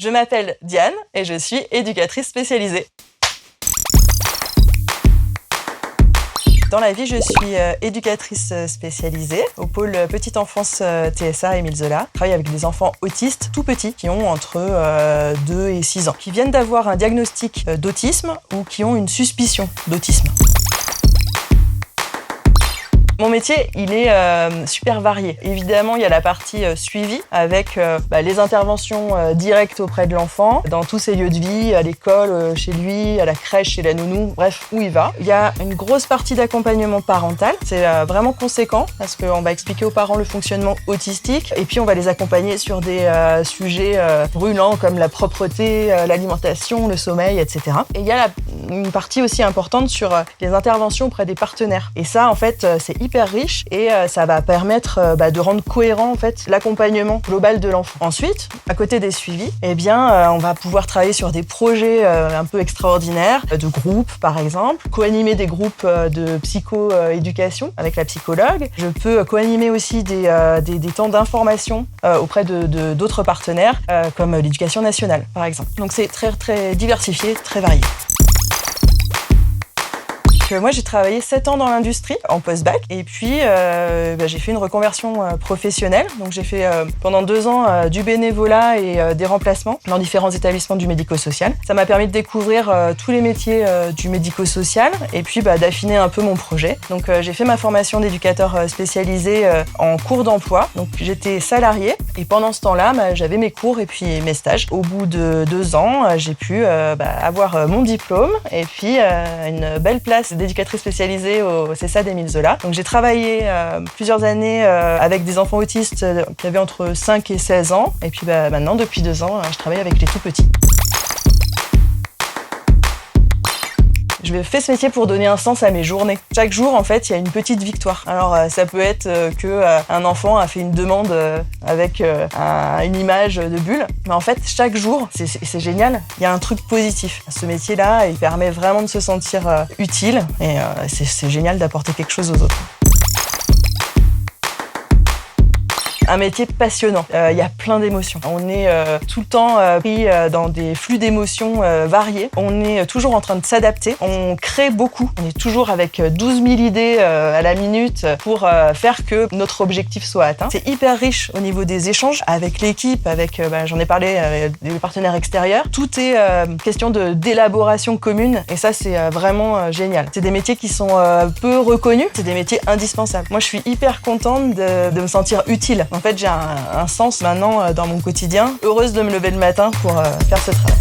Je m'appelle Diane et je suis éducatrice spécialisée. Dans la vie, je suis éducatrice spécialisée au pôle Petite Enfance TSA Émile Zola. Je travaille avec des enfants autistes tout petits qui ont entre 2 et 6 ans, qui viennent d'avoir un diagnostic d'autisme ou qui ont une suspicion d'autisme. Mon métier, il est super varié. Évidemment, il y a la partie suivi avec les interventions directes auprès de l'enfant, dans tous ses lieux de vie, à l'école, chez lui, à la crèche, chez la nounou, bref, où il va. Il y a une grosse partie d'accompagnement parental. C'est vraiment conséquent parce qu'on va expliquer aux parents le fonctionnement autistique et puis on va les accompagner sur des sujets brûlants comme la propreté, l'alimentation, le sommeil, etc. Et il y a une partie aussi importante sur les interventions auprès des partenaires. Et ça, en fait, c'est hyper riche et ça va permettre de rendre cohérent en fait l'accompagnement global de l'enfant. Ensuite, à côté des suivis, on va pouvoir travailler sur des projets un peu extraordinaires, de groupes par exemple, co-animer des groupes de psycho-éducation avec la psychologue. Je peux co-animer aussi des temps d'information auprès d'autres partenaires comme l'éducation nationale par exemple. Donc c'est très très diversifié, très varié. Moi, j'ai travaillé 7 ans dans l'industrie, en post-bac, et puis j'ai fait une reconversion professionnelle. Donc j'ai fait pendant 2 ans du bénévolat et des remplacements dans différents établissements du médico-social. Ça m'a permis de découvrir tous les métiers du médico-social et puis d'affiner un peu mon projet. Donc j'ai fait ma formation d'éducateur spécialisé en cours d'emploi. Donc j'étais salariée et pendant ce temps-là, j'avais mes cours et puis mes stages. Au bout de 2 ans, j'ai pu avoir mon diplôme et puis une belle place d'éducatrice spécialisée au CESAD Émile Zola. Donc j'ai travaillé plusieurs années avec des enfants autistes qui avaient entre 5 et 16 ans. Et puis maintenant, depuis 2 ans, je travaille avec les tout petits. Je fais ce métier pour donner un sens à mes journées. Chaque jour, en fait, il y a une petite victoire. Alors, ça peut être qu'un enfant a fait une demande avec une image de bulle. Mais en fait, chaque jour, c'est génial. Il y a un truc positif. Ce métier-là, il permet vraiment de se sentir utile. Et c'est génial d'apporter quelque chose aux autres. Un métier passionnant. Il y a plein d'émotions. On est tout le temps pris dans des flux d'émotions variés. On est toujours en train de s'adapter. On crée beaucoup. On est toujours avec 12 000 idées à la minute pour faire que notre objectif soit atteint. C'est hyper riche au niveau des échanges avec l'équipe, avec, j'en ai parlé, des partenaires extérieurs. Tout est question d'élaboration commune et ça, c'est vraiment génial. C'est des métiers qui sont peu reconnus. C'est des métiers indispensables. Moi, je suis hyper contente de me sentir utile. En fait, j'ai un sens maintenant dans mon quotidien. Heureuse de me lever le matin pour faire ce travail.